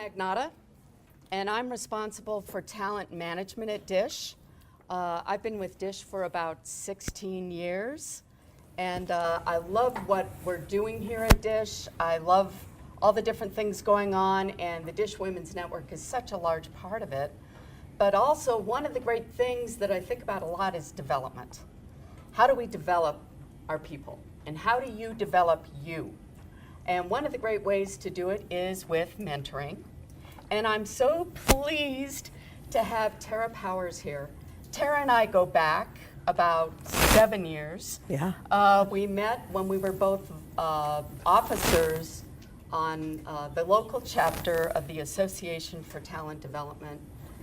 Magnotta, and I'm responsible for talent management at DISH. I've been with DISH for about 16 years, and I love what we're doing here at DISH. I love all the different things going on, and the DISH Women's Network is such a large part of it. But also, one of the great things that I think about a lot is development. How do we develop our people? And how do you develop you? And one of the great ways to do it is with mentoring. And I'm so pleased to have Tara Powers here. Tara and I go back about 7 years. Yeah. We met when we were both officers on the local chapter of the Association for Talent Development.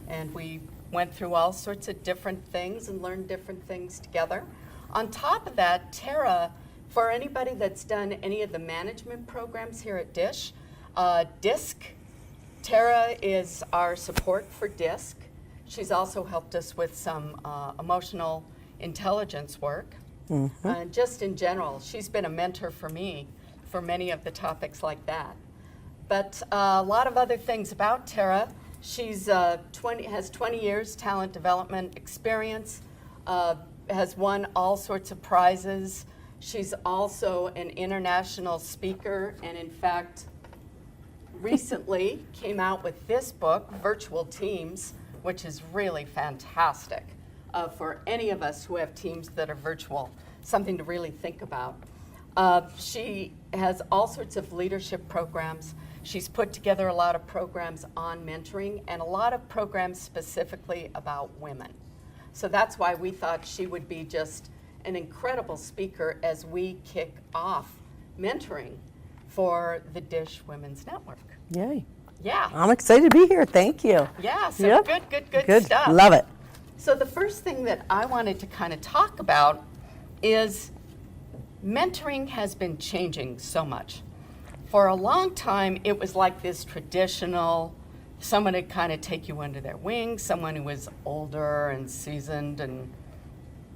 And we went through all sorts of different things and learned different things together. On top of that, Tara, for anybody that's done any of the management programs here at DISH, DISC, Tara is our support for DISC. She's also helped us with some emotional intelligence work. Just in general, she's been a mentor for me for many of the topics like that. But a lot of other things about Tara. She's has 20 years talent development experience, has won all sorts of prizes. She's also an international speaker, and in fact, recently came out with this book, Virtual Teams, which is really fantastic for any of us who have teams that are virtual, something to really think about. She has all sorts of leadership programs. She's put together a lot of programs on mentoring and a lot of programs specifically about women. So that's why we thought she would be just an incredible speaker as we kick off mentoring for the DISH Women's Network. Yay. Yeah. I'm excited to be here. Thank you. Yeah, so Yep. good stuff. Love it. So the first thing that I wanted to kind of talk about is mentoring has been changing so much. For a long time, it was like this traditional, someone would kind of take you under their wing, someone who was older and seasoned and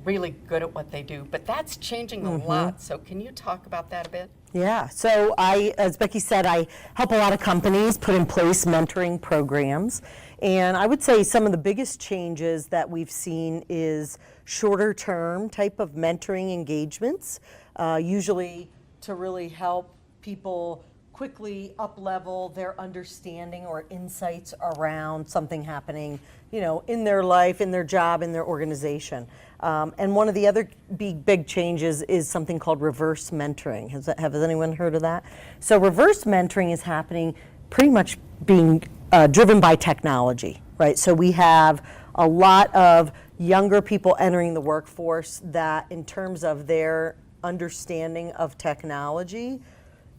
really good at what they do. But that's changing a lot. So can you talk about that a bit? Yeah, so as Becky said, I help a lot of companies put in place mentoring programs. And I would say some of the biggest changes that we've seen is shorter term type of mentoring engagements, usually to really help people quickly up-level their understanding or insights around something happening, in their life, in their job, in their organization. And one of the other big changes is something called reverse mentoring. Has anyone heard of that? So reverse mentoring is happening pretty much being driven by technology, right? So we have a lot of younger people entering the workforce that, in terms of their understanding of technology,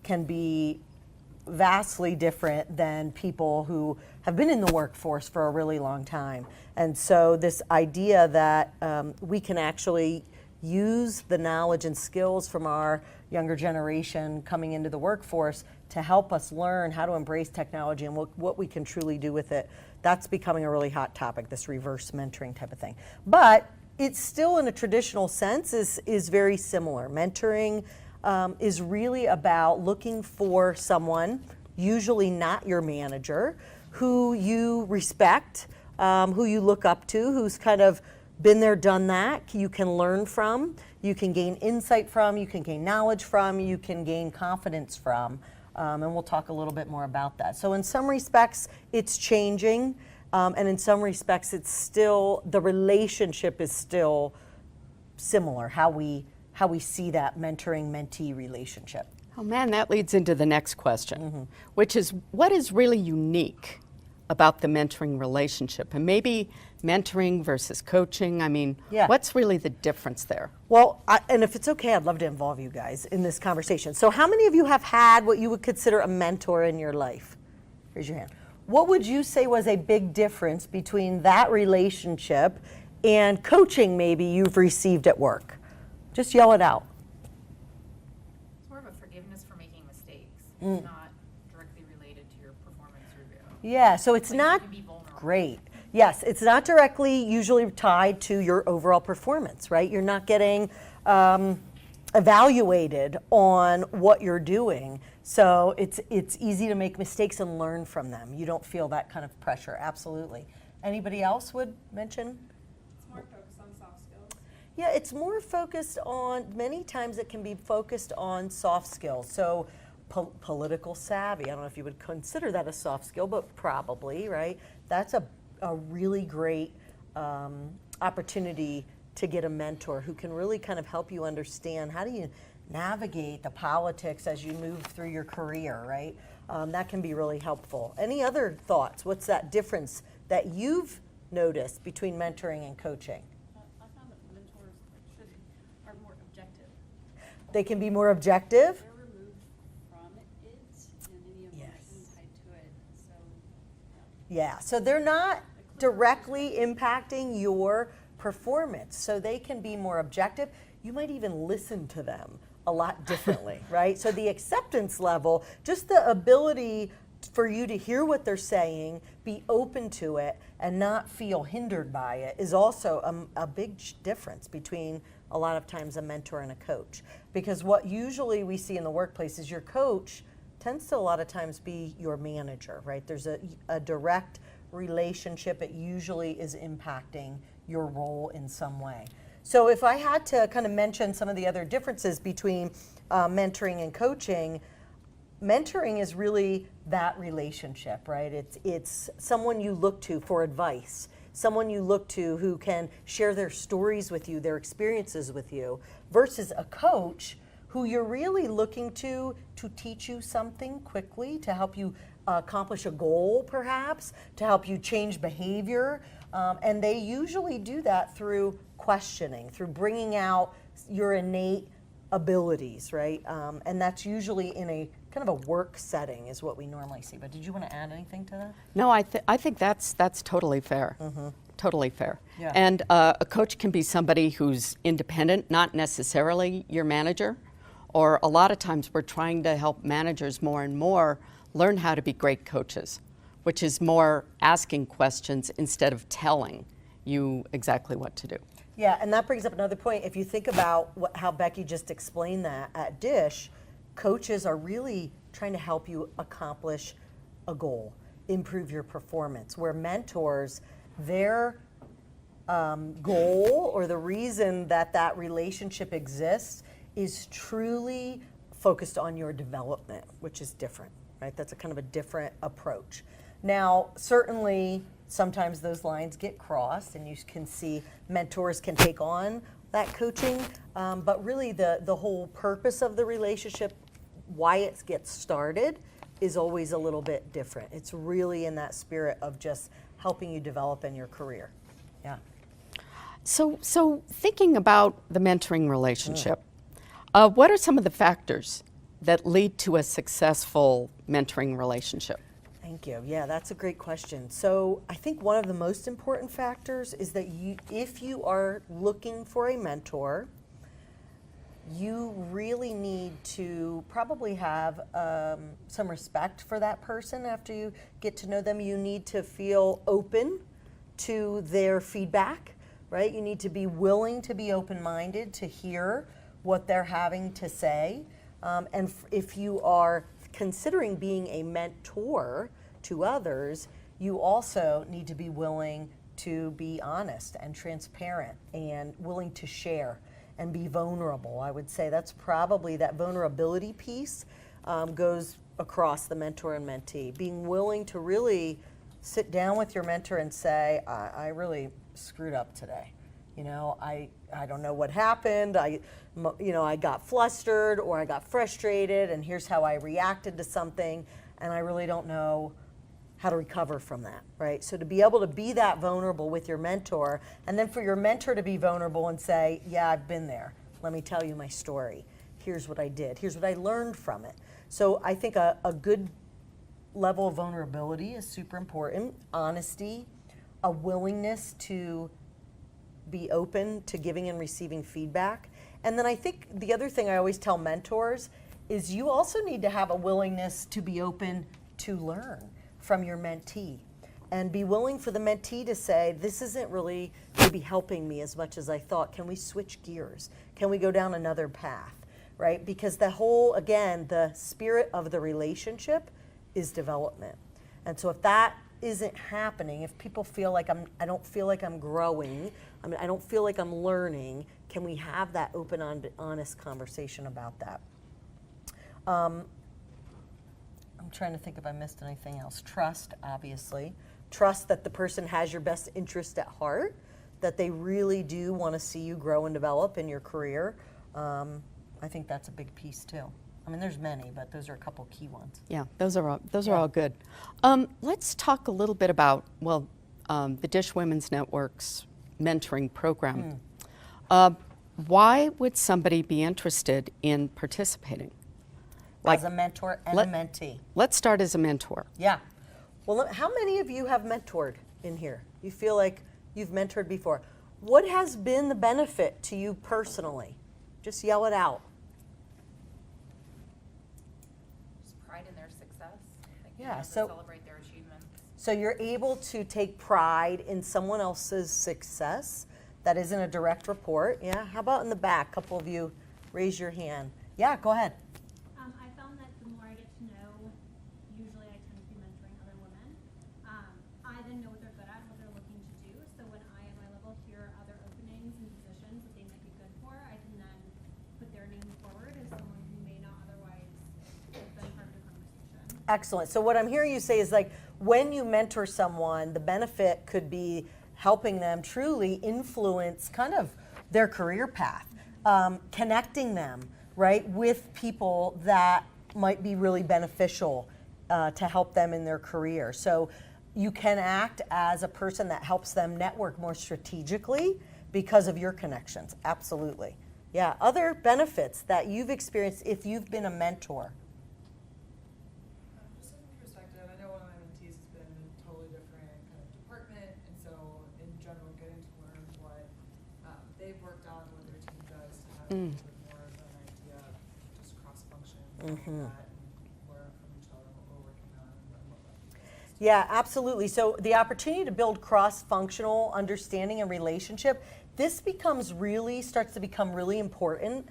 can be vastly different than people who have been in the workforce for a really long time. And so this idea that we can actually use the knowledge and skills from our younger generation coming into the workforce to help us learn how to embrace technology and what we can truly do with it, that's becoming a really hot topic, this reverse mentoring type of thing. But it's still, in a traditional sense, is very similar. Mentoring is really about looking for someone, usually not your manager, who you respect, who you look up to, who's kind of been there, done that, you can learn from, you can gain insight from, you can gain knowledge from, you can gain confidence from, and we'll talk a little bit more about that. So in some respects, it's changing, and in some respects, it's still, the relationship is still similar, how we see that mentoring-mentee relationship. Oh man, that leads into the next question, which is, what is really unique about the mentoring relationship? And maybe mentoring versus coaching, what's really the difference there? Well, and if it's okay, I'd love to involve you guys in this conversation. So how many of you have had what you would consider a mentor in your life? Raise your hand. What would you say was a big difference between that relationship and coaching maybe you've received at work? Just yell it out. It's more of a forgiveness for making mistakes. It's not directly related to your performance review. Yeah, so it's not You can be vulnerable. great. Yes, it's not directly usually tied to your overall performance, right? You're not getting evaluated on what you're doing. So it's easy to make mistakes and learn from them. You don't feel that kind of pressure, absolutely. Anybody else would mention? It's more focused on soft skills. Yeah, it's more focused on, many times it can be focused on soft skills. So political savvy, I don't know if you would consider that a soft skill, but probably, right? That's a really great opportunity to get a mentor who can really kind of help you understand how do you navigate the politics as you move through your career, right? That can be really helpful. Any other thoughts? What's that difference that you've noticed between mentoring and coaching? I found that mentors are more objective. They can be more objective. They're removed from it and any emotion Yes. tied to it. So, Yeah, so they're not directly impacting your performance, so they can be more objective. You might even listen to them a lot differently, right? So the acceptance level, just the ability for you to hear what they're saying, be open to it, and not feel hindered by it is also a big difference between a lot of times a mentor and a coach. Because what usually we see in the workplace is your coach tends to a lot of times be your manager, right? There's a direct relationship. It usually is impacting your role in some way. So if I had to kind of mention some of the other differences between mentoring and coaching, mentoring is really that relationship, right? It's someone you look to for advice, someone you look to who can share their stories with you, their experiences with you, versus a coach who you're really looking to teach you something quickly, to help you accomplish a goal perhaps, to help you change behavior. And they usually do that through questioning, through bringing out your innate abilities, right? And that's usually in a kind of a work setting is what we normally see. But did you want to add anything to that? No, I think that's totally fair. Totally fair. Yeah. And a coach can be somebody who's independent, not necessarily your manager. Or a lot of times we're trying to help managers more and more learn how to be great coaches, which is more asking questions instead of telling you exactly what to do. Yeah, and that brings up another point. If you think about how Becky just explained that at DISH, coaches are really trying to help you accomplish a goal, improve your performance, where mentors, their goal or the reason that relationship exists is truly focused on your development, which is different, right? That's a kind of a different approach. Now, certainly, sometimes those lines get crossed, and you can see mentors can take on that coaching, but really the whole purpose of the relationship, why it gets started, is always a little bit different. It's really in that spirit of just helping you develop in your career. Yeah. So thinking about the mentoring relationship, what are some of the factors that lead to a successful mentoring relationship? Thank you. Yeah, that's a great question. So I think one of the most important factors is that if you are looking for a mentor, you really need to probably have some respect for that person after you get to know them. You need to feel open to their feedback, right? You need to be willing to be open-minded to hear what they're having to say. And if you are considering being a mentor to others, you also need to be willing to be honest and transparent and willing to share and be vulnerable. I would say that's probably that vulnerability piece goes across the mentor and mentee. Being willing to really sit down with your mentor and say, I really screwed up today. You know, I don't know what happened. I got flustered or I got frustrated, and here's how I reacted to something, and I really don't know how to recover from that, right? So to be able to be that vulnerable with your mentor, and then for your mentor to be vulnerable and say, yeah, I've been there. Let me tell you my story. Here's what I did. Here's what I learned from it. So I think a good level of vulnerability is super important. Honesty, a willingness to be open to giving and receiving feedback. And then I think the other thing I always tell mentors is you also need to have a willingness to be open to learn from your mentee, and be willing for the mentee to say, this isn't really maybe helping me as much as I thought. Can we switch gears? Can we go down another path? right? Because the whole, again, the spirit of the relationship is development. And so if that isn't happening, if people feel like I don't feel like I'm growing, I don't feel like I'm learning, can we have that open, honest conversation about that? I'm trying to think if I missed anything else. Trust, obviously. Trust that the person has your best interest at heart, that they really do want to see you grow and develop in your career. I think that's a big piece too. I mean, there's many, but those are a couple key ones. Yeah, those are all good. Let's talk a little bit about, the Dish Women's Network's mentoring program. Why would somebody be interested in participating? As a mentor and a mentee. Let's start as a mentor. Yeah. Well, how many of you have mentored in here? You feel like you've mentored before. What has been the benefit to you personally? Just yell it out. Just pride in their success. Like, Yeah, to so- celebrate their achievements. So you're able to take pride in someone else's success that isn't a direct report. Yeah. How about in the back? A couple of you raise your hand. Yeah, go ahead. I found that the more I get to know, usually I tend to be mentoring other women. I then know what they're good at, what they're looking to do. So when I, at my level, hear other openings and positions that they might be good for, I can then put their name forward as someone who may not otherwise have been part of the conversation. Excellent. So what I'm hearing you say is like when you mentor someone, the benefit could be helping them truly influence kind of their career path, connecting them, right, with people that might be really beneficial to help them in their career. So you can act as a person that helps them network more strategically because of your connections. Absolutely. Yeah. Other benefits that you've experienced if you've been a mentor. Just from perspective, I know one of my mentees has been in a totally different kind of department, and so in general, getting to learn what they've worked on, what their team does, to have a little bit more of an idea of just cross-function and that, and learn from each other what we're working on and what that. Yeah, absolutely. So the opportunity to build cross-functional understanding and relationship, this starts to become really important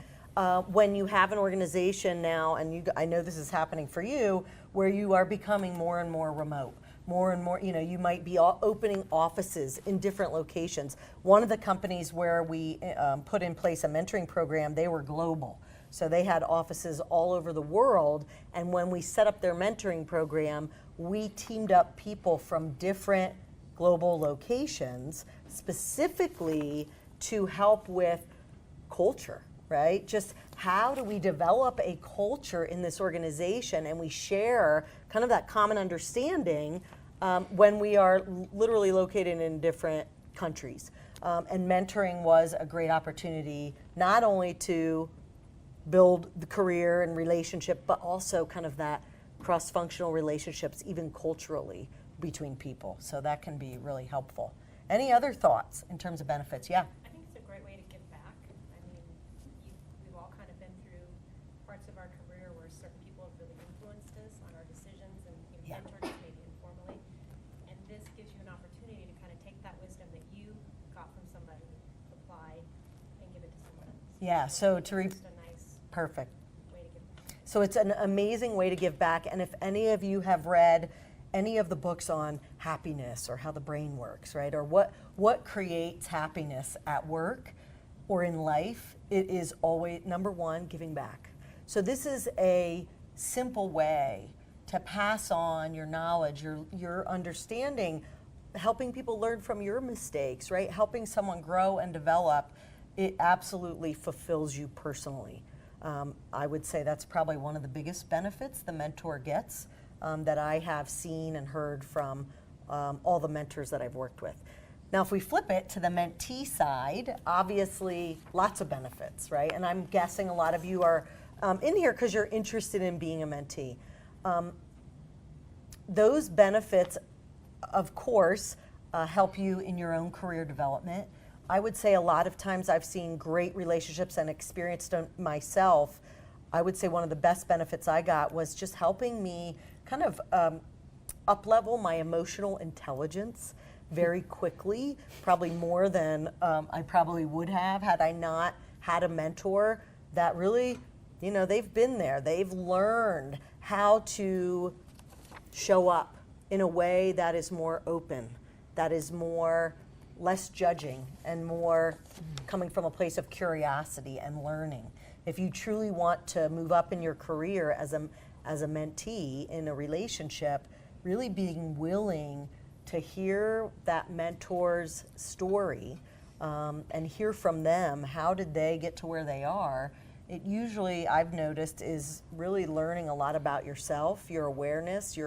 when you have an organization now, and I know this is happening for you, where you are becoming more and more remote. More and more, you might be opening offices in different locations. One of the companies where we put in place a mentoring program, they were global. So they had offices all over the world, and when we set up their mentoring program, we teamed up people from different global locations specifically to help with culture, right? Just how do we develop a culture in this organization, and we share kind of that common understanding when we are literally located in different countries. And mentoring was a great opportunity not only to build the career and relationship, but also kind of that cross-functional relationships, even culturally, between people. So that can be really helpful. Any other thoughts in terms of benefits? Yeah. I think it's a great way to give back. I mean, we've all kind of been through parts of our career where certain people have really influenced us on our decisions and mentored us maybe informally. And this gives you an opportunity to kind of take that wisdom that you got from somebody, apply, and give it to someone else. Yeah, so to Just a nice perfect. way to give back. So it's an amazing way to give back. And if any of you have read any of the books on happiness or how the brain works, right? Or what creates happiness at work or in life, it is always, number one, giving back. So this is a simple way to pass on your knowledge, your understanding, helping people learn from your mistakes, right? Helping someone grow and develop, it absolutely fulfills you personally. I would say that's probably one of the biggest benefits the mentor gets that I have seen and heard from all the mentors that I've worked with. Now, if we flip it to the mentee side, obviously lots of benefits, right? And I'm guessing a lot of you are in here because you're interested in being a mentee. Those benefits, of course, help you in your own career development. I would say a lot of times I've seen great relationships and experienced them myself. I would say one of the best benefits I got was just helping me kind of up-level my emotional intelligence very quickly, probably more than I probably would have had I not had a mentor that really You know, they've been there. They've learned how to show up in a way that is more open, that is more less judging and more coming from a place of curiosity and learning. If you truly want to move up in your career as a mentee in a relationship, really being willing to hear that mentor's story and hear from them, how did they get to where they are, it usually, I've noticed, is really learning a lot about yourself, your awareness,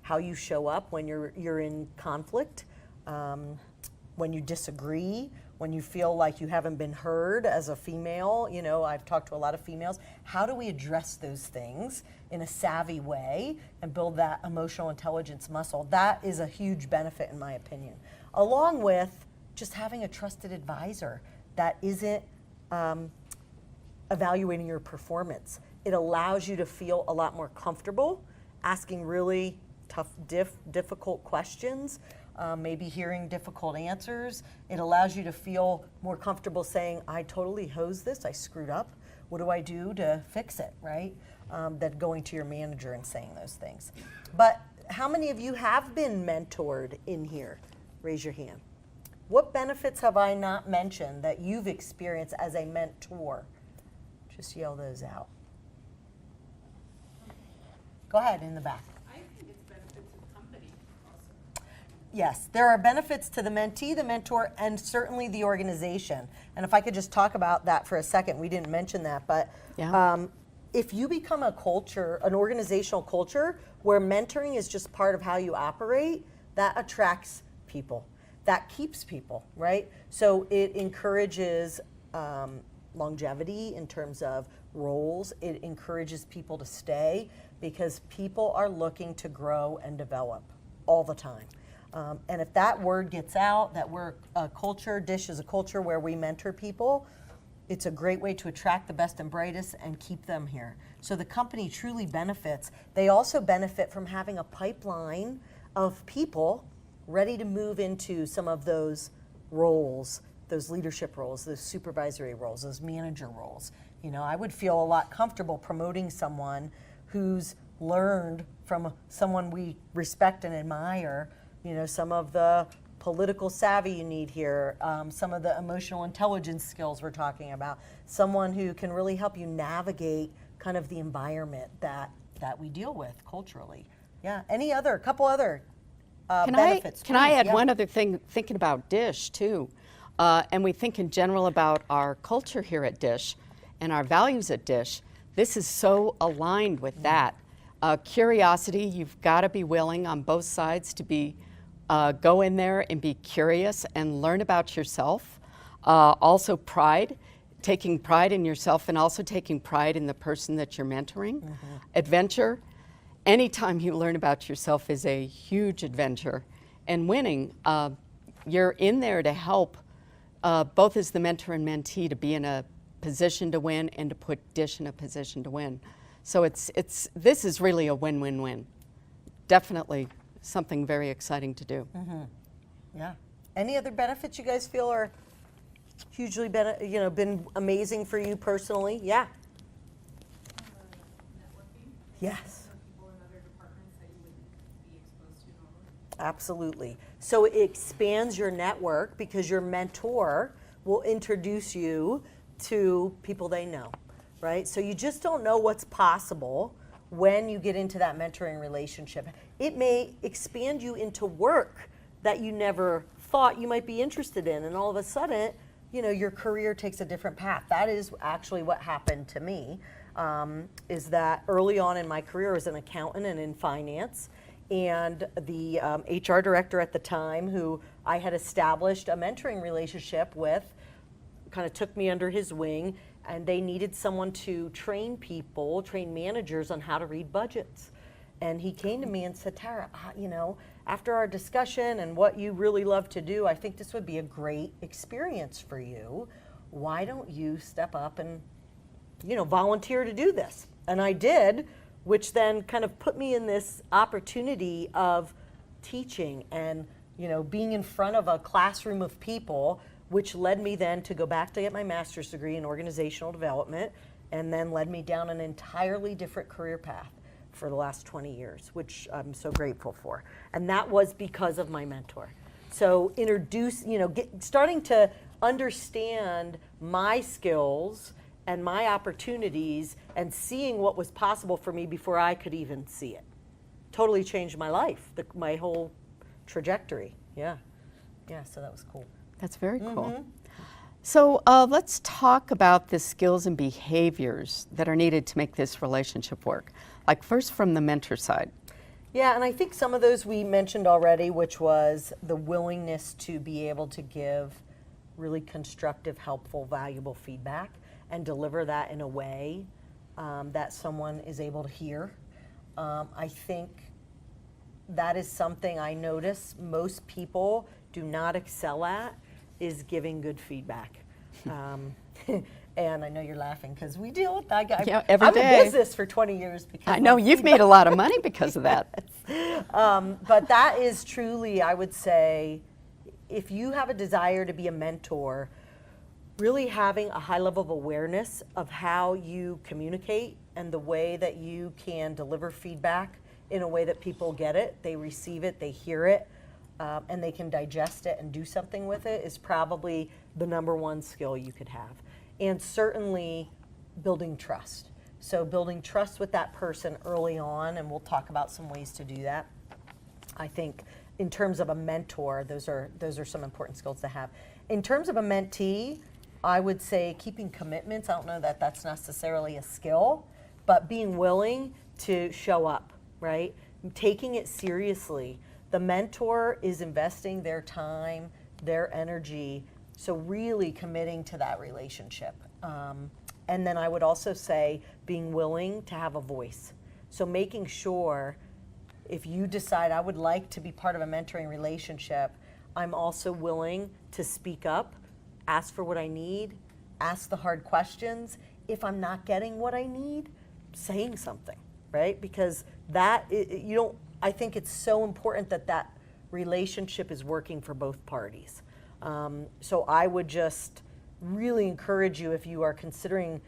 how you show up when you're in conflict, when you disagree, when you feel like you haven't been heard as a female. You know, I've talked to a lot of females. How do we address those things in a savvy way and build that emotional intelligence muscle? That is a huge benefit, in my opinion, along with just having a trusted advisor that isn't evaluating your performance. It allows you to feel a lot more comfortable asking really tough, difficult questions, maybe hearing difficult answers. It allows you to feel more comfortable saying, I totally hosed this, I screwed up. What do I do to fix it, right? Than going to your manager and saying those things. But how many of you have been mentored in here? Raise your hand. What benefits have I not mentioned that you've experienced as a mentor? Just yell those out. Go ahead, in the back. I think it's benefits of company also. Yes, there are benefits to the mentee, the mentor, and certainly the organization. And if I could just talk about that for a second, we didn't mention that, but Yeah. if you become a culture, an organizational culture, where mentoring is just part of how you operate, that attracts people. That keeps people, right? So it encourages longevity in terms of roles. It encourages people to stay because people are looking to grow and develop all the time. And if that word gets out, that we're a culture, DISH is a culture where we mentor people, it's a great way to attract the best and brightest and keep them here. So the company truly benefits. They also benefit from having a pipeline of people ready to move into some of those roles, those leadership roles, those supervisory roles, those manager roles. You know, I would feel a lot comfortable promoting someone who's learned from someone we respect and admire, you know, some of the political savvy you need here, some of the emotional intelligence skills we're talking about, someone who can really help you navigate kind of the environment that we deal with culturally. Yeah, a couple other benefits. Can I please. add Yeah. one other thing, thinking about DISH too? And we think in general about our culture here at DISH and our values at DISH. This is so aligned with that. Curiosity, you've got to be willing on both sides to be go in there and be curious and learn about yourself. Also pride, taking pride in yourself and also taking pride in the person that you're mentoring. Adventure, anytime you learn about yourself is a huge adventure. And winning, you're in there to help both as the mentor and mentee to be in a position to win and to put DISH in a position to win. So this is really a win-win-win. Definitely something very exciting to do. Yeah. Any other benefits you guys feel are hugely been amazing for you personally? Yeah. Networking. Yes. Some people in other departments that you wouldn't be exposed to normally. Absolutely. So it expands your network because your mentor will introduce you to people they know, right? So you just don't know what's possible when you get into that mentoring relationship. It may expand you into work that you never thought you might be interested in, and all of a sudden, you know, your career takes a different path. That is actually what happened to me, is that early on in my career I was an accountant and in finance, and the HR director at the time, who I had established a mentoring relationship with, kind of took me under his wing, and they needed someone to train people, train managers on how to read budgets. And he came to me and said, Tara, you know, after our discussion and what you really love to do, I think this would be a great experience for you. Why don't you step up and, you know, volunteer to do this? And I did, which then kind of put me in this opportunity of teaching and, you know, being in front of a classroom of people, which led me then to go back to get my master's degree in organizational development and then led me down an entirely different career path for the last 20 years, which I'm so grateful for. And that was because of my mentor. So starting to understand my skills and my opportunities and seeing what was possible for me before I could even see it. Totally changed my life, my whole trajectory. Yeah, so that was cool. That's very cool. So let's talk about the skills and behaviors that are needed to make this relationship work. Like first from the mentor side. Yeah, and I think some of those we mentioned already, which was the willingness to be able to give really constructive, helpful, valuable feedback and deliver that in a way that someone is able to hear. I think that is something I notice most people do not excel at, is giving good feedback. And I know you're laughing because we deal with that guy. Yeah, every I'm day. in business for 20 years because I know you've made a lot of money because of that. But that is truly, I would say, if you have a desire to be a mentor, really having a high level of awareness of how you communicate and the way that you can deliver feedback in a way that people get it, they receive it, they hear it, and they can digest it and do something with it is probably the number one skill you could have. And certainly building trust. So building trust with that person early on, and we'll talk about some ways to do that. I think in terms of a mentor, those are some important skills to have. In terms of a mentee, I would say keeping commitments. I don't know that that's necessarily a skill, but being willing to show up, right? Taking it seriously. The mentor is investing their time, their energy, so really committing to that relationship. And then I would also say being willing to have a voice. So making sure if you decide I would like to be part of a mentoring relationship, I'm also willing to speak up, ask for what I need, ask the hard questions. If I'm not getting what I need, saying something, right? Because I think it's so important that that relationship is working for both parties. So I would just really encourage you, if you are considering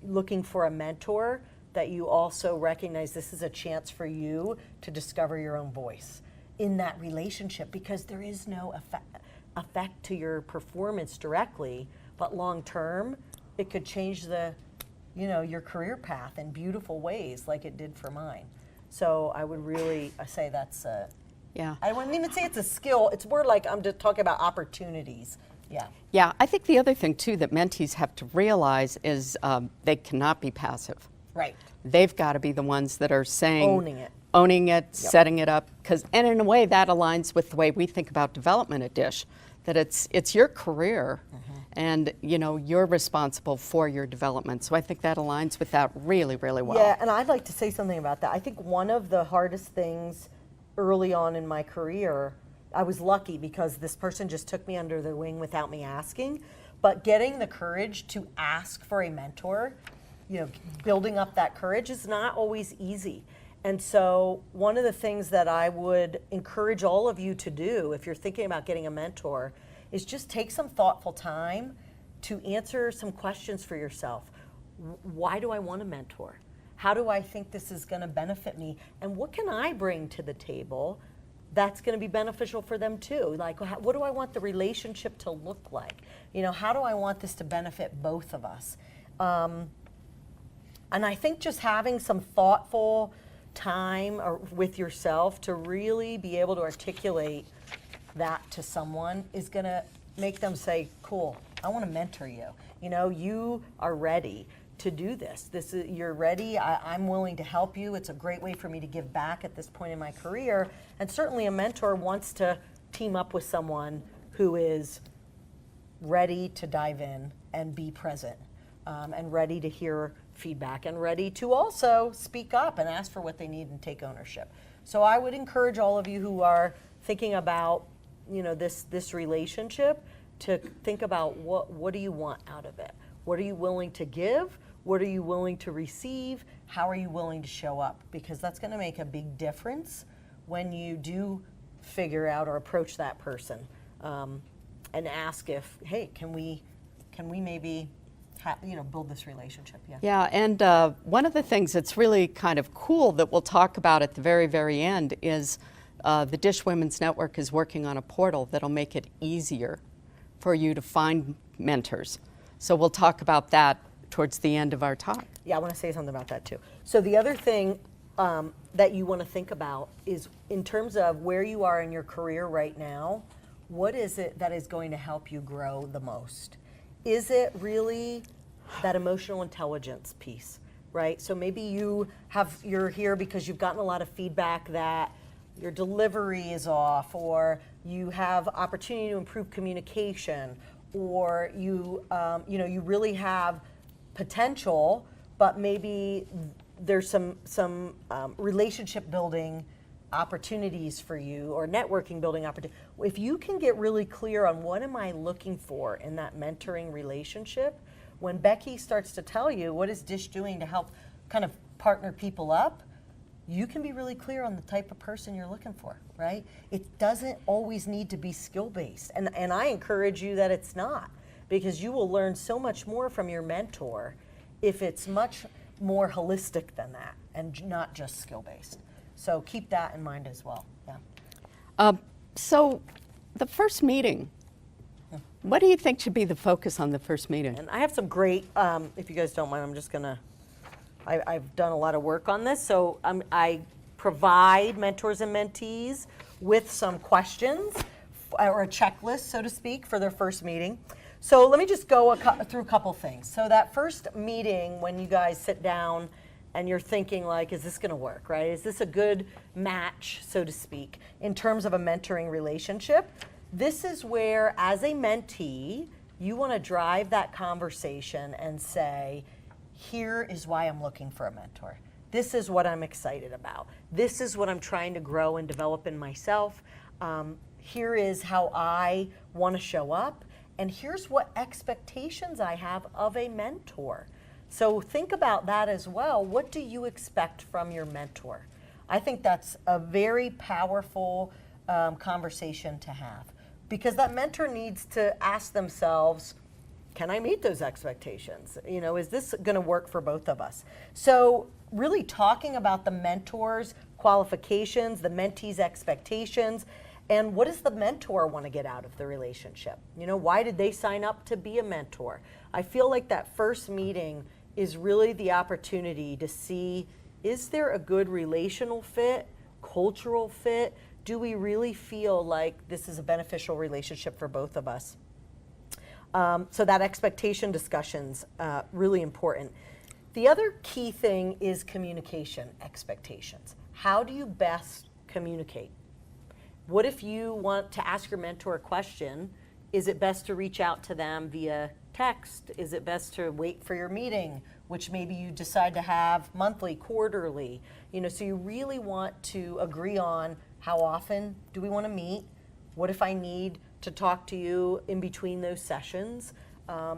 looking for a mentor, that you also recognize this is a chance for you to discover your own voice in that relationship, because there is no effect to your performance directly, but long term, it could change your career path in beautiful ways like it did for mine. So I would really say that's Yeah. I wouldn't even say it's a skill. It's more like I'm just talking about opportunities. Yeah. Yeah, I think the other thing too that mentees have to realize is they cannot be passive. Right. They've got to be the ones that are saying, Owning it. setting it up, and in a way that aligns with the way we think about development at DISH, that it's your career, and you're responsible for your development. So I think that aligns with that really, really well. Yeah, and I'd like to say something about that. I think one of the hardest things early on in my career, I was lucky because this person just took me under their wing without me asking, but getting the courage to ask for a mentor, building up that courage is not always easy. And so one of the things that I would encourage all of you to do if you're thinking about getting a mentor is just take some thoughtful time to answer some questions for yourself. Why do I want a mentor? How do I think this is going to benefit me? And what can I bring to the table that's going to be beneficial for them too? Like, what do I want the relationship to look like? How do I want this to benefit both of us? And I think just having some thoughtful time with yourself to really be able to articulate that to someone is going to make them say, cool, I want to mentor you. You are ready to do this. You're ready. I'm willing to help you. It's a great way for me to give back at this point in my career. And certainly a mentor wants to team up with someone who is ready to dive in and be present, and ready to hear feedback and ready to also speak up and ask for what they need and take ownership. So I would encourage all of you who are thinking about this relationship to think about what do you want out of it? What are you willing to give? What are you willing to receive? How are you willing to show up? Because that's going to make a big difference when you do figure out or approach that person, and ask if, hey, can we maybe build this relationship. Yeah. Yeah, and one of the things that's really kind of cool that we'll talk about at the very, very end is the Dish Women's Network is working on a portal that'll make it easier for you to find mentors. So we'll talk about that towards the end of our talk. Yeah, I want to say something about that too. So the other thing that you want to think about is in terms of where you are in your career right now, what is it that is going to help you grow the most? Is it really that emotional intelligence piece, right? So maybe you're here because you've gotten a lot of feedback that your delivery is off, or you have opportunity to improve communication, or you really have potential, but maybe there's some relationship building opportunities for you, or networking building opportunities. If you can get really clear on what am I looking for in that mentoring relationship, when Becky starts to tell you what is Dish doing to help kind of partner people up, you can be really clear on the type of person you're looking for, right? It doesn't always need to be skill-based. And I encourage you that it's not, because you will learn so much more from your mentor if it's much more holistic than that and not just skill-based. So keep that in mind as well. Yeah. So the first meeting, what do you think should be the focus on the first meeting? And I have some great, if you guys don't mind, I'm just gonna, I've done a lot of work on this. So I provide mentors and mentees with some questions or a checklist, so to speak, for their first meeting. So let me just go through a couple things. So that first meeting, when you guys sit down and you're thinking like, is this gonna work, right? Is this a good match, so to speak, in terms of a mentoring relationship? This is where, as a mentee, you wanna drive that conversation and say, here is why I'm looking for a mentor. This is what I'm excited about. This is what I'm trying to grow and develop in myself. Here is how I wanna show up. And here's what expectations I have of a mentor. So think about that as well. What do you expect from your mentor? I think that's a very powerful conversation to have, because that mentor needs to ask themselves, can I meet those expectations? Is this gonna work for both of us? So really talking about the mentor's qualifications, the mentee's expectations, and what does the mentor want to get out of the relationship? Why did they sign up to be a mentor? I feel like that first meeting is really the opportunity to see, is there a good relational fit, cultural fit? Do we really feel like this is a beneficial relationship for both of us? So that expectation discussion's really important. The other key thing is communication expectations. How do you best communicate? What if you want to ask your mentor a question? Is it best to reach out to them via text? Is it best to wait for your meeting, which maybe you decide to have monthly, quarterly? So you really want to agree on how often do we want to meet? What if I need to talk to you in between those sessions?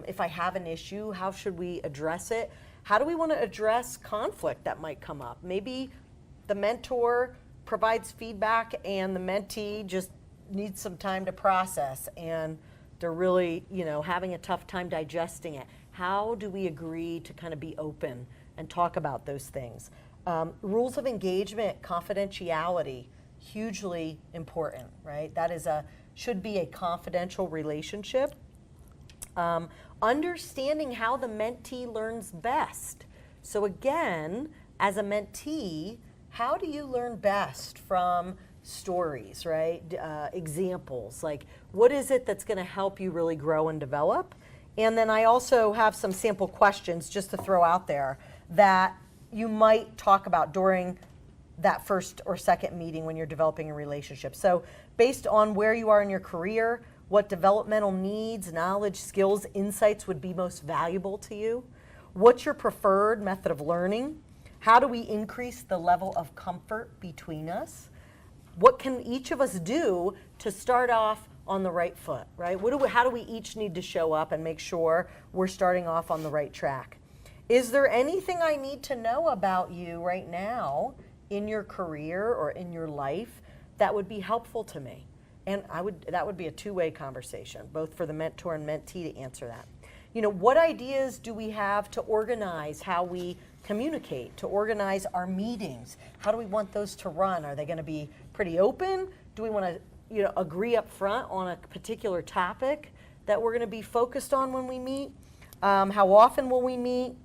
If I have an issue, how should we address it? How do we want to address conflict that might come up? Maybe the mentor provides feedback and the mentee just needs some time to process and they're really, having a tough time digesting it. How do we agree to kind of be open and talk about those things? Rules of engagement, confidentiality, hugely important, right? That should be a confidential relationship. Understanding how the mentee learns best. So again, as a mentee, how do you learn best from stories, right? Examples, like what is it that's gonna help you really grow and develop? And then I also have some sample questions just to throw out there that you might talk about during that first or second meeting when you're developing a relationship. So based on where you are in your career, what developmental needs, knowledge, skills, insights would be most valuable to you? What's your preferred method of learning? How do we increase the level of comfort between us? What can each of us do to start off on the right foot, right? How do we each need to show up and make sure we're starting off on the right track? Is there anything I need to know about you right now in your career or in your life that would be helpful to me? And that would be a two-way conversation, both for the mentor and mentee to answer that. what ideas do we have to organize how we communicate, to organize our meetings? How do we want those to run? Are they going to be pretty open? Do we want to, agree up front on a particular topic that we're going to be focused on when we meet? How often will we meet?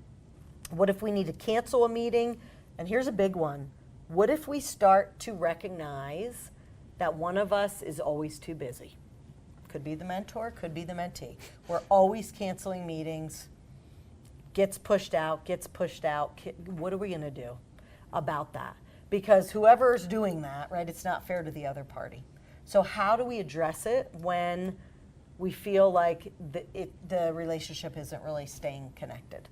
What if we need to cancel a meeting? And here's a big one. What if we start to recognize that one of us is always too busy? Could be the mentor, could be the mentee. We're always canceling meetings, gets pushed out. What are we going to do about that? Because whoever's doing that, right, it's not fair to the other party. So how do we address it when we feel like the relationship isn't really staying connected?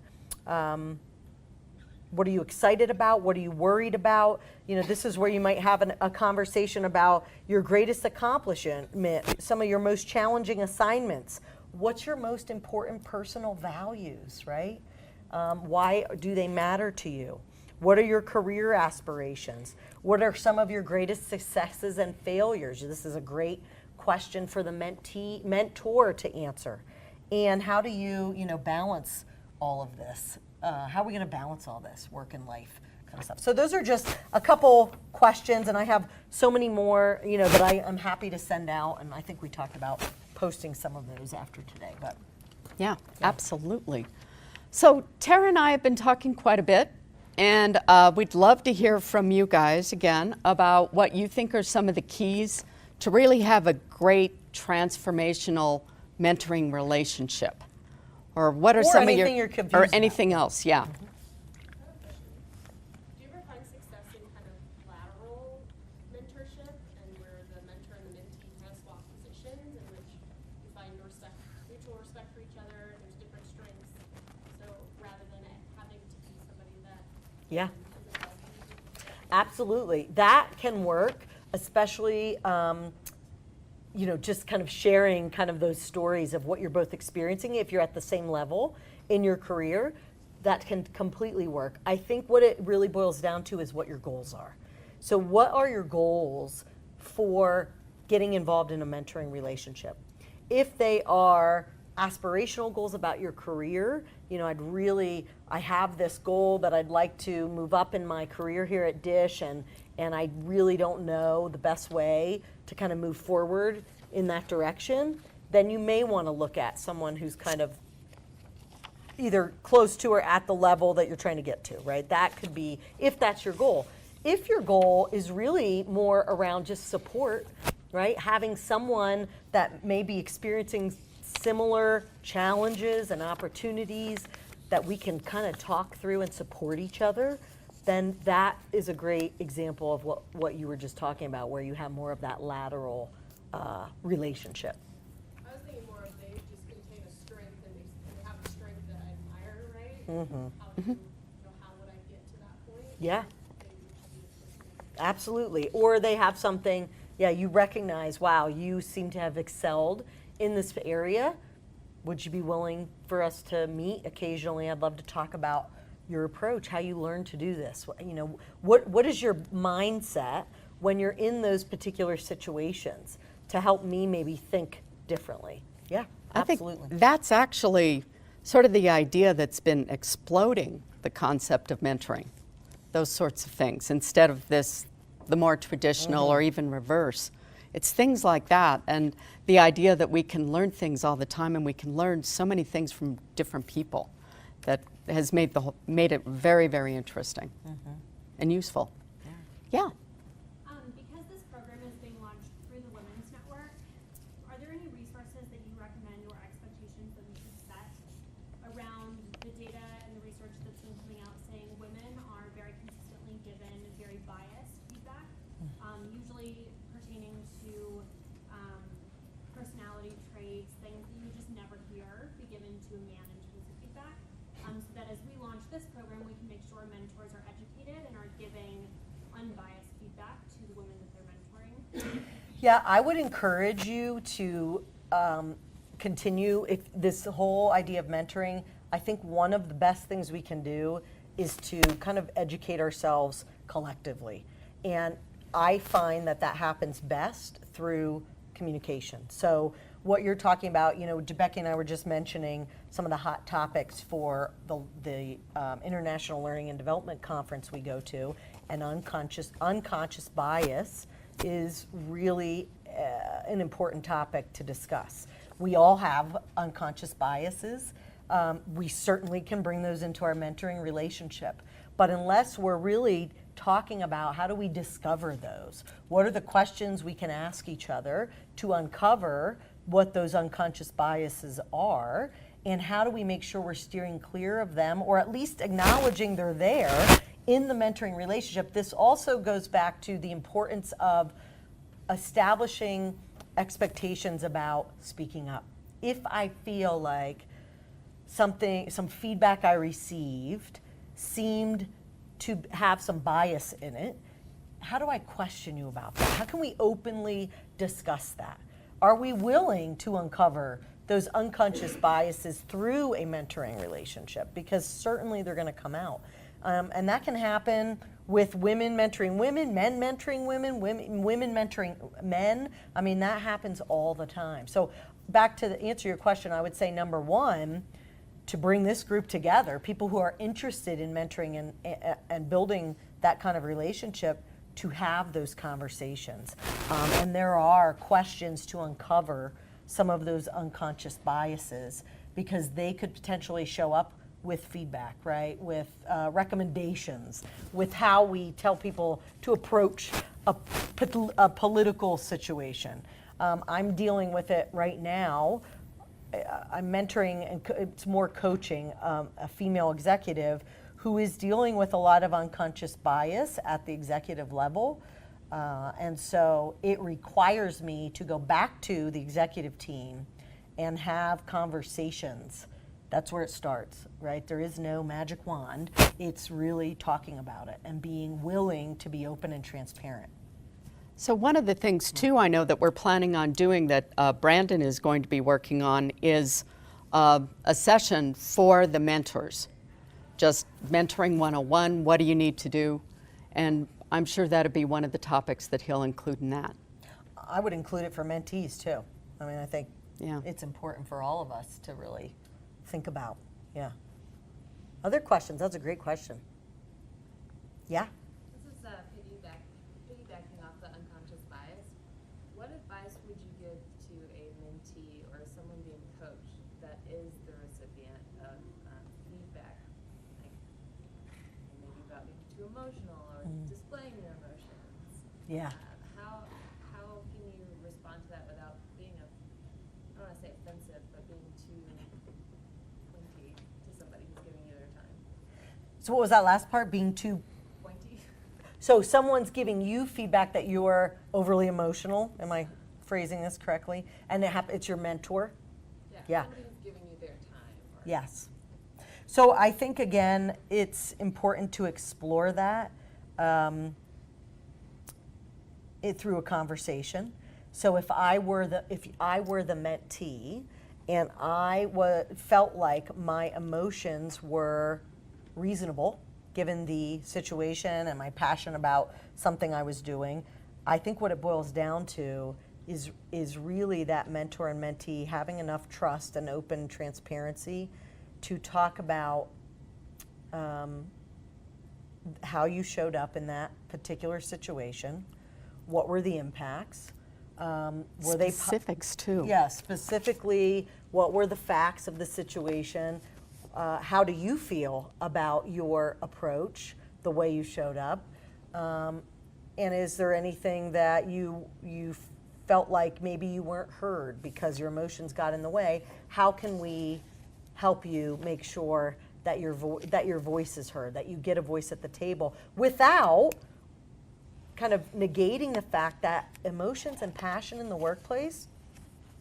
What are you excited about? What are you worried about? This is where you might have a conversation about your greatest accomplishment, some of your most challenging assignments. What's your most important personal values, right? Why do they matter to you? What are your career aspirations? What are some of your greatest successes and failures? This is a great question for the mentor to answer. And how do you, balance all of this? How are we going to balance all this, work and life kind of stuff? So those are just a couple questions, and I have so many more, that I'm happy to send out. And I think we talked about posting some of those after today. But Yeah, absolutely. So Tara and I have been talking quite a bit, and we'd love to hear from you guys again about what you think are some of the keys to really have a great transformational mentoring relationship. Or what are some of anything you're confused about. anything else, yeah. Do you ever find success in kind of lateral mentorship and where the mentor and the mentee kind of swap positions in which you find mutual respect for each other, there's different strengths, so rather than it having to be somebody that yeah. is above you? Absolutely. That can work, especially, just kind of sharing kind of those stories of what you're both experiencing. If you're at the same level in your career, that can completely work. I think what it really boils down to is what your goals are. So what are your goals for getting involved in a mentoring relationship? If they are aspirational goals about your career, I have this goal that I'd like to move up in my career here at Dish, and I really don't know the best way to kind of move forward in that direction, then you may want to look at someone who's kind of either close to or at the level that you're trying to get to, right? That could be, if that's your goal. If your goal is really more around just support, right? Having someone that may be experiencing similar challenges and opportunities that we can kind of talk through and support each other, then that is a great example of what you were just talking about, where you have more of that lateral relationship. I was thinking more of they just contain a strength and they have a strength that I admire, right? How would I get to that point? Yeah, Maybe we should be listening. absolutely. Or they have something, you recognize, wow, you seem to have excelled in this area. Would you be willing for us to meet occasionally? I'd love to talk about your approach, how you learn to do this. What is your mindset when you're in those particular situations to help me maybe think differently? Yeah, absolutely. I think that's actually sort of the idea that's been exploding the concept of mentoring, those sorts of things, instead of the more traditional or even reverse. It's things like that, and the idea that we can learn things all the time, and we can learn so many things from different people, that has made it very, very interesting and useful. Yeah. Because this program is being launched through the Women's Network, are there any resources that you recommend or expectations that we should set around the data and the research that's been coming out saying women are very consistently given very biased feedback, usually pertaining to personality traits, things that you would just never hear be given to a man in terms of feedback, so that as we launch this program, we can make sure mentors are educated and are giving unbiased feedback to the women that they're mentoring. Yeah, I would encourage you to continue if this whole idea of mentoring. I think one of the best things we can do is to kind of educate ourselves collectively. And I find that happens best through communication. So what you're talking about, you know, Becky and I were just mentioning some of the hot topics for the International Learning and Development Conference we go to, and unconscious bias is really an important topic to discuss. We all have unconscious biases. We certainly can bring those into our mentoring relationship. But unless we're really talking about how do we discover those, what are the questions we can ask each other to uncover what those unconscious biases are, and how do we make sure we're steering clear of them, or at least acknowledging they're there in the mentoring relationship. This also goes back to the importance of establishing expectations about speaking up. If I feel like some feedback I received seemed to have some bias in it, how do I question you about that? How can we openly discuss that? Are we willing to uncover those unconscious biases through a mentoring relationship? Because certainly they're going to come out. And that can happen with women mentoring women, men mentoring women, women mentoring men. I mean, that happens all the time. So back to answer your question, I would say number one, to bring this group together, people who are interested in mentoring and building that kind of relationship, to have those conversations. And there are questions to uncover some of those unconscious biases, because they could potentially show up with feedback, right? With recommendations, with how we tell people to approach a political situation. I'm dealing with it right now. I'm mentoring, and it's more coaching, a female executive who is dealing with a lot of unconscious bias at the executive level. And so it requires me to go back to the executive team and have conversations. That's where it starts, right? There is no magic wand. It's really talking about it and being willing to be open and transparent. So one of the things too I know that we're planning on doing, that Brandon is going to be working on, is a session for the mentors. Just mentoring 101, what do you need to do? And I'm sure that'd be one of the topics that he'll include in that. I would include it for mentees too. I mean, I think Yeah. it's important for all of us to really think about. Yeah. Other questions? That's a great question. Yeah? This is piggybacking off the unconscious bias. What advice would you give to a mentee or someone being coached that is the recipient of feedback, like maybe about being too emotional or displaying your emotions? Yeah. How can you respond to that without being I don't want to say offensive, but being too pointy to somebody who's giving you their time? So what was that last part? Being too... Pointy? So someone's giving you feedback that you're overly emotional. Am I phrasing this correctly? And it's your mentor? Yeah. Somebody who's giving you their time. Or Yes. So I think, again, it's important to explore that through a conversation. So if I were the mentee and I felt like my emotions were reasonable given the situation and my passion about something I was doing, I think what it boils down to is really that mentor and mentee having enough trust and open transparency to talk about how you showed up in that particular situation, what were the impacts, were they Specifics too. yeah, specifically, what were the facts of the situation? How do you feel about your approach, the way you showed up? And is there anything that you felt like maybe you weren't heard because your emotions got in the way? How can we help you make sure that your voice is heard, that you get a voice at the table without kind of negating the fact that emotions and passion in the workplace,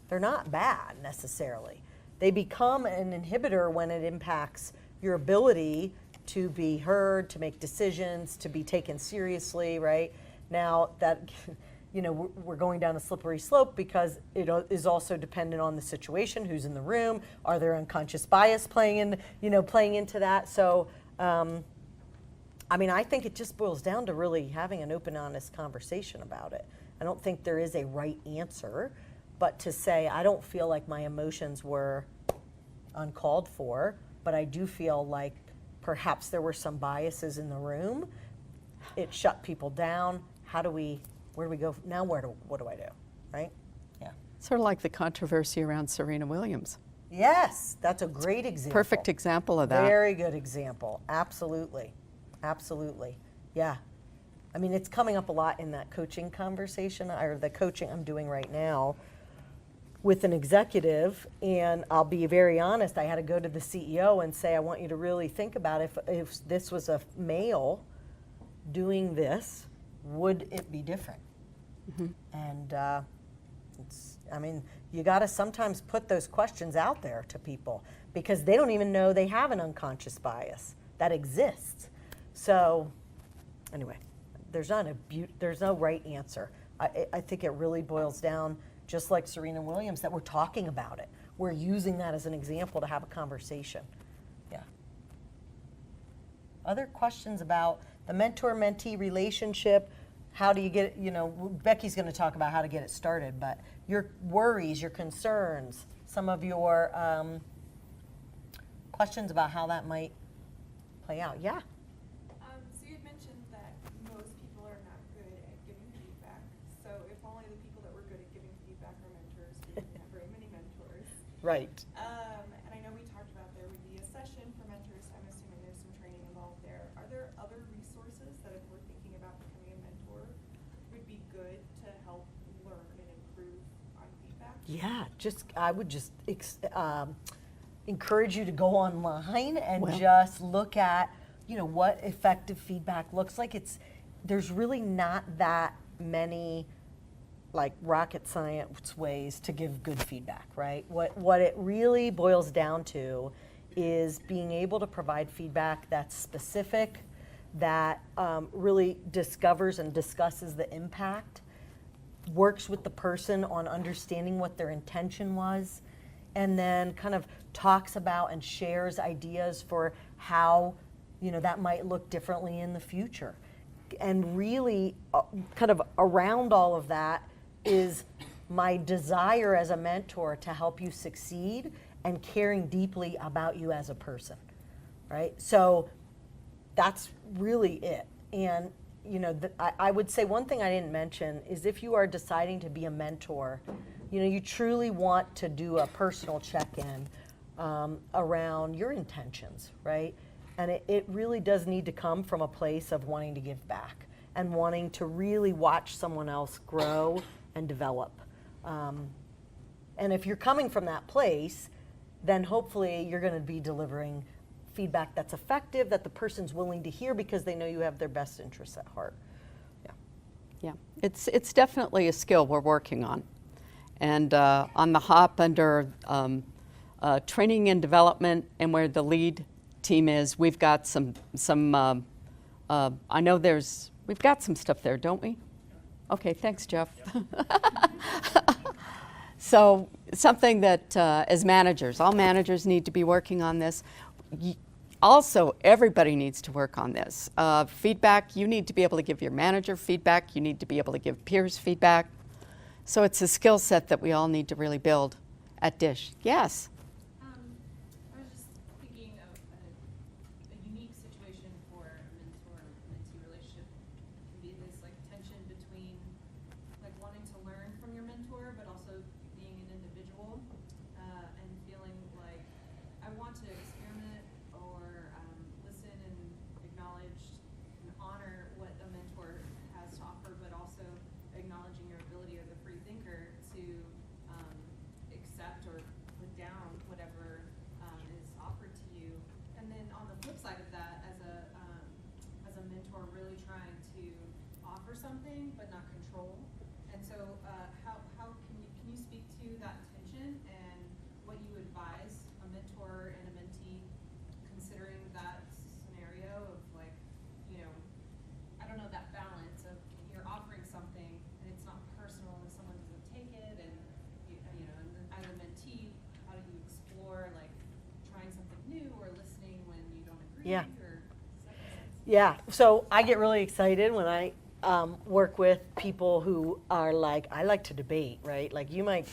they're not bad necessarily. They become an inhibitor when it impacts your ability to be heard, to make decisions, to be taken seriously, right? Now that, we're going down a slippery slope because it is also dependent on the situation, who's in the room, are there unconscious bias playing into that? So, I think it just boils down to really having an open, honest conversation about it. I don't think there is a right answer. but to say, I don't feel like my emotions were uncalled for, but I do feel like perhaps there were some biases in the room. It shut people down. Where do we go now? What do I do, right? Yeah. Sort of like the controversy around Serena Williams. Yes, that's a great example. Perfect example of that. Very good example. Absolutely. Absolutely. Yeah. I mean, it's coming up a lot in that coaching conversation, or the coaching I'm doing right now with an executive. And I'll be very honest, I had to go to the CEO and say, I want you to really think about if this was a male doing this, would it be different? And I mean, you got to sometimes put those questions out there to people because they don't even know they have an unconscious bias that exists. So, anyway, there's no right answer. I think it really boils down, just like Serena Williams, that we're talking about it. We're using that as an example to have a conversation. Yeah. Other questions about the mentor-mentee relationship? How do you get it, Becky's going to talk about how to get it started, but your worries, your concerns, some of your questions about how that might play out. Yeah. So you had mentioned that most people are not good at giving feedback. So if only the people that were good at giving feedback are mentors, we wouldn't have very many mentors. Right. And I know we talked about there would be a session for mentors. I'm assuming there's some training involved there. Are there other resources that if we're thinking about becoming a mentor would be good to help learn and improve on feedback? Yeah, I would just encourage you to go online and just look at, what effective feedback looks like. There's really not that many like rocket science ways to give good feedback, right? What it really boils down to is being able to provide feedback that's specific, that really discovers and discusses the impact, works with the person on understanding what their intention was, and then kind of talks about and shares ideas for how that might look differently in the future. And really kind of around all of that is my desire as a mentor to help you succeed and caring deeply about you as a person, right? So that's really it. And I would say one thing I didn't mention is if you are deciding to be a mentor, you truly want to do a personal check-in around your intentions, right? And it really does need to come from a place of wanting to give back and wanting to really watch someone else grow and develop. And if you're coming from that place, then hopefully you're going to be delivering feedback that's effective, that the person's willing to hear because they know you have their best interests at heart. Yeah, it's definitely a skill we're working on. And on the HOP under training and development and where the lead team is, we've got some I know we've got some stuff there, don't we? Okay, thanks, Jeff. So something that as managers, all managers need to be working on this. Also, everybody needs to work on this. Feedback, you need to be able to give your manager feedback. You need to be able to give peers feedback. So it's a skill set that we all need to really build at DISH. Yes? I was just thinking of a unique situation for a mentor-mentee relationship. It can be this tension between wanting to learn from your mentor, but also being an individual and feeling like I want to experiment or listen and acknowledge and honor what a mentor has to offer, but also acknowledging your ability as a free thinker to accept or put down whatever is offered to you. And then on the flip side of that, as a mentor, really trying to offer something but not control. And so, how can you speak to that tension and what you advise a mentor and a mentee considering that scenario of I don't know, that balance of you're offering something and it's not personal and someone doesn't take it, and and then as a mentee, how do you explore trying something new or listening when you don't agree? Yeah. Or does that make sense? Yeah, so I get really excited when I work with people who are like, I like to debate, right? Like you might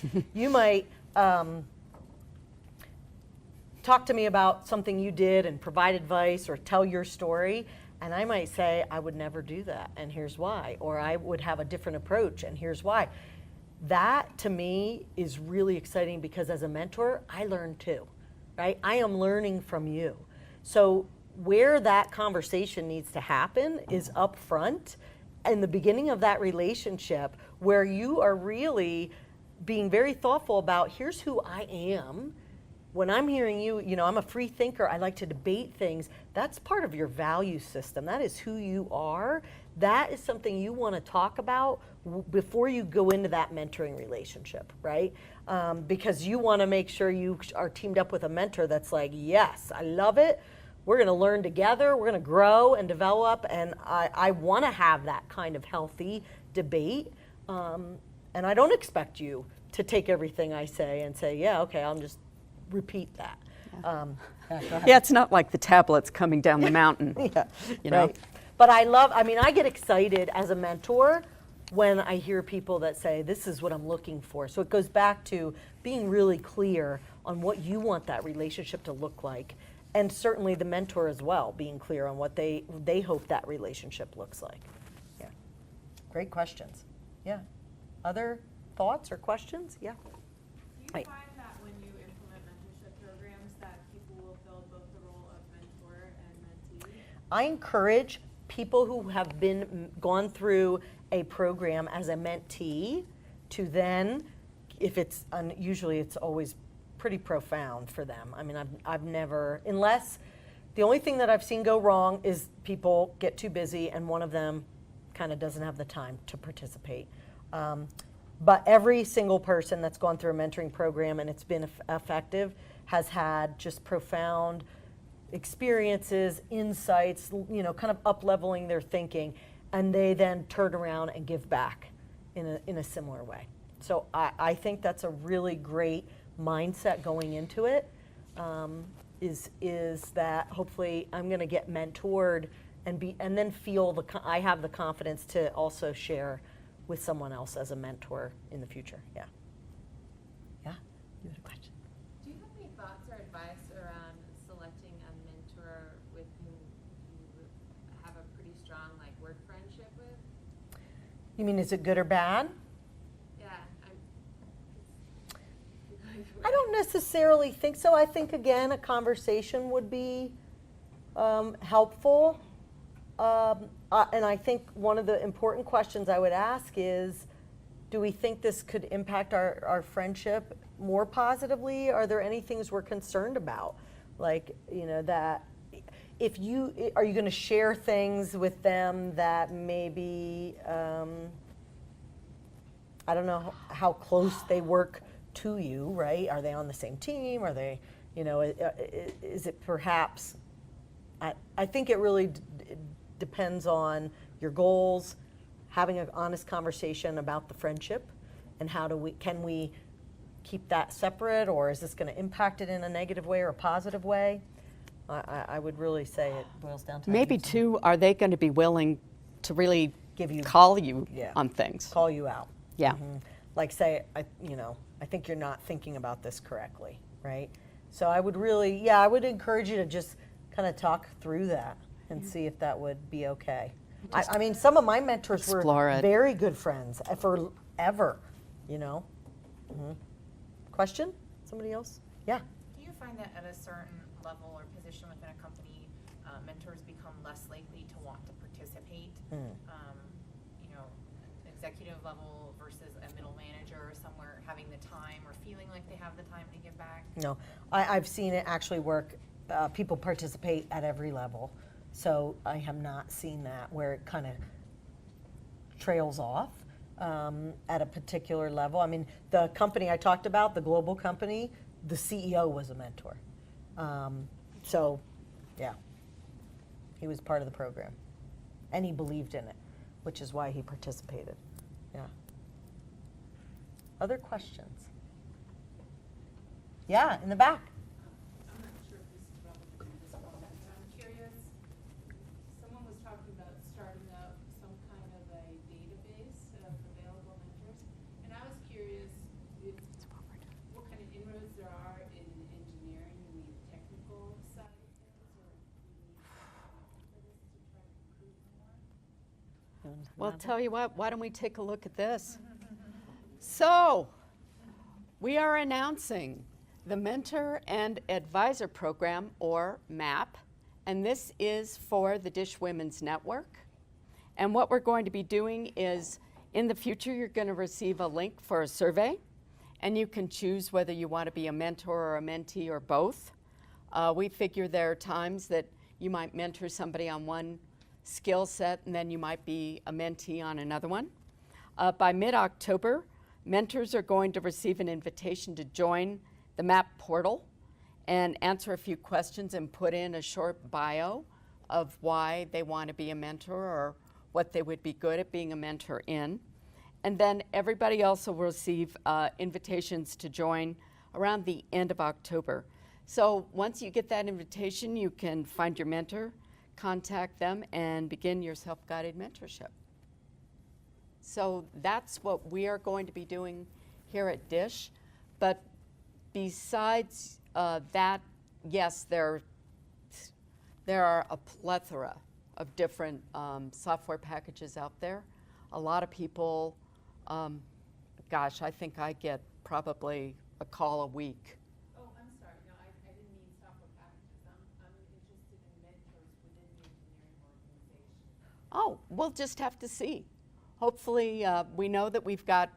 talk to me about something you did and provide advice or tell your story, and I might say, I would never do that, and here's why. Or I would have a different approach, and here's why. That, to me, is really exciting because as a mentor, I learn too, right? I am learning from you. So where that conversation needs to happen is up front in the beginning of that relationship, where you are really being very thoughtful about, here's who I am. When I'm hearing you, I'm a free thinker, I like to debate things. That's part of your value system. That is who you are. That is something you want to talk about before you go into that mentoring relationship, right? Because you want to make sure you are teamed up with a mentor that's like, yes, I love it. We're going to learn together. We're going to grow and develop. And I want to have that kind of healthy debate. And I don't expect you to take everything I say and say, yeah, okay, I'll just repeat that. Go ahead. Yeah, it's not like the tablets coming down the mountain. Yeah, You know? right. But I get excited as a mentor when I hear people that say, this is what I'm looking for. So it goes back to being really clear on what you want that relationship to look like. And certainly the mentor as well, being clear on what they hope that relationship looks like. Yeah. Great questions. Yeah. Other thoughts or questions? Yeah. Do you Right. find that when you implement mentorship programs that people will fill both the role of mentor and mentee? I encourage people who have gone through a program as a mentee to then, if it's usually it's always pretty profound for them. I mean, I've never, unless the only thing that I've seen go wrong is people get too busy and one of them kind of doesn't have the time to participate. But every single person that's gone through a mentoring program and it's been effective has had just profound experiences, insights, kind of up-leveling their thinking, and they then turn around and give back in a similar way. So I think that's a really great mindset going into it, is that hopefully I'm going to get mentored and then feel I have the confidence to also share with someone else as a mentor in the future. Yeah. Yeah. You had a question. Do you have any thoughts or advice around selecting a mentor with whom you have a pretty strong work friendship with? You mean, is it good or bad? Yeah, I don't necessarily think so. I think, again, a conversation would be helpful. And I think one of the important questions I would ask is, do we think this could impact our friendship more positively? Are there any things we're concerned about? Like, that are you going to share things with them that maybe, I don't know how close they work to you, right? Are they on the same team? Are they, is it perhaps, I think it really depends on your goals, having an honest conversation about the friendship, and can we keep that separate, or is this going to impact it in a negative way or a positive way? I would really say it boils down to Maybe too, are they going to be willing to really call you Yeah. on things? call you out. Yeah. Like say, I think you're not thinking about this correctly, right? So I would encourage you to just kind of talk through that and see if that would be okay. I mean, some of my mentors Explore were it. very good friends forever, Question? Somebody else? Yeah. Do you find that at a certain level or position within a company, mentors become less likely to want to participate? Executive level versus a middle manager or somewhere having the time or feeling like they have the time to give back? No, I've seen it actually work. People participate at every level. So I have not seen that where it kind of trails off at a particular level. I mean, the company I talked about, the global company, the CEO was a mentor. So, yeah, he was part of the program. And he believed in it, which is why he participated. Yeah. Other questions? Yeah, in the back. I'm not sure if this is relevant to this moment, but I'm curious. Someone was talking about starting up some kind of a Well, tell you what, why don't we take a look at this? So, we are announcing the Mentor and Advisor Program, or MAP, and this is for the Dish Women's Network. And what we're going to be doing is, in the future, you're going to receive a link for a survey, and you can choose whether you want to be a mentor or a mentee or both. We figure there are times that you might mentor somebody on one skill set, and then you might be a mentee on another one. By mid-October, mentors are going to receive an invitation to join the MAP portal and answer a few questions and put in a short bio of why they want to be a mentor or what they would be good at being a mentor in. And then everybody else will receive invitations to join around the end of October. So once you get that invitation, you can find your mentor, contact them, and begin your self-guided mentorship. So that's what we are going to be doing here at Dish. But besides that, yes, there are a plethora of different software packages out there. A lot of people, gosh, I think I get probably a call a week. Oh, I'm sorry, no, I didn't mean software packages. I'm interested in mentors within the engineering organization. Oh, we'll just have to see. Hopefully, we know that we've got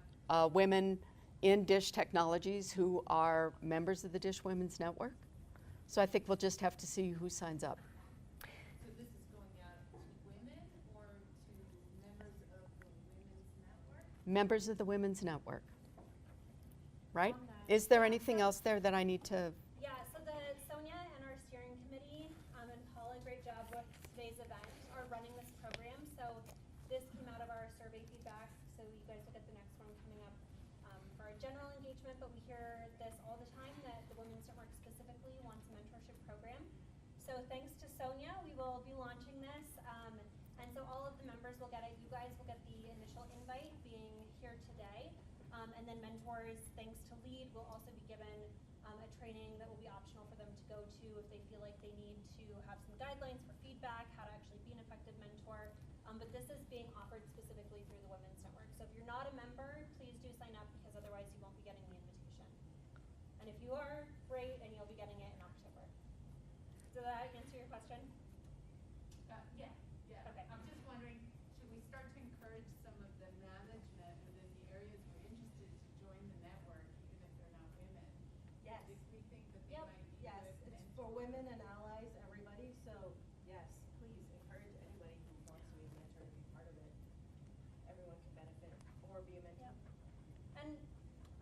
women in Dish Technologies who are members of the Dish Women's Network. So I think we'll just have to see who signs up. So this is going out to women or to members of the Women's Network? Members of the Women's Network. Right? Is there anything else there that I need to? Yeah, so Sonia and our steering committee and Paul, a great job with today's event, are running this program. So this came out of our survey feedback, so you guys will get the next one coming up for our general engagement, but we hear this all the time that the Women's Network specifically wants a mentorship program. So thanks to Sonia, we will be launching this, and so all of the members will get it. You guys will get the initial invite being here today. And then mentors, thanks to LEAD, will also be given a training that will be optional for them to go to if they feel like they need to have some guidelines for feedback, how to actually be an effective mentor. But this is being offered specifically through the Women's Network. So if you're not a member, please do sign up because otherwise you won't be getting the invitation. And if you are, great, and you'll be getting it in October. Does that answer your question? Yeah. Okay. I'm just wondering, should we start to encourage some of the management within the areas we're interested to join the network, even if they're not women? Yes. If we think that they might be Yes, good it's mentors. for women and allies, everybody, so yes, please encourage anybody who wants to be a mentor to be part of it. Everyone can benefit or be a mentor. Yep. And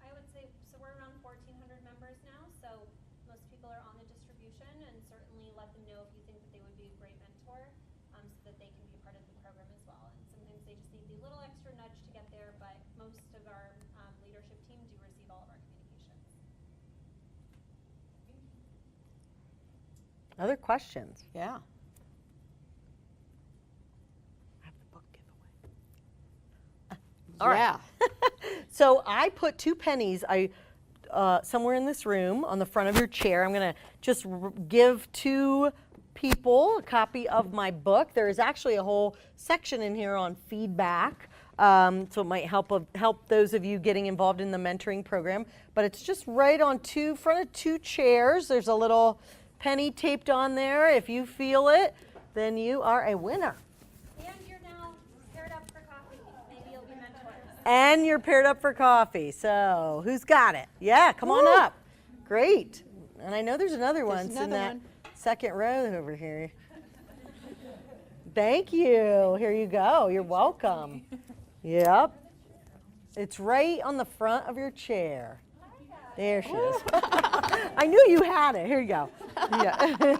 I would say, so we're around 1,400 members now, so most people are on the distribution, and certainly let them know if you think that they would be a great mentor, so that they can be part of the program as well. And sometimes they just need the little extra nudge to get there, but most of our leadership team do receive all of our communications. Other questions? Yeah. I have the book giveaway. All right. So I put 2 pennies somewhere in this room on the front of your chair. I'm going to just give 2 people a copy of my book. There is actually a whole section in here on feedback, so it might help those of you getting involved in the mentoring program. But it's just right on front of 2 chairs. There's a little penny taped on there. If you feel it, then you are a winner. And you're now paired up for coffee. Maybe you'll be mentors. And you're paired up for coffee. So who's got it? Yeah, come on up. Great. And I know there's another one in that second row over here. Thank you. Here you go. You're welcome. Yep. It's right on the front of your chair. There she is. I knew you had it. Here you go. Yeah.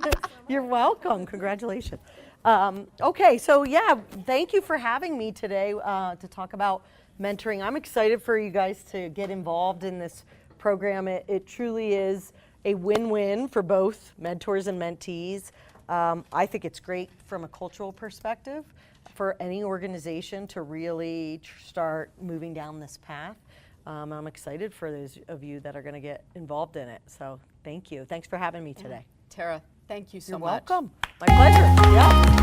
You're welcome. Congratulations. Okay, so yeah, thank you for having me today to talk about mentoring. I'm excited for you guys to get involved in this program. It truly is a win-win for both mentors and mentees. I think it's great from a cultural perspective for any organization to really start moving down this path. I'm excited for those of you that are going to get involved in it. So thank you. Thanks for having me today. Tara, thank you so You're much. welcome. My pleasure. Yeah.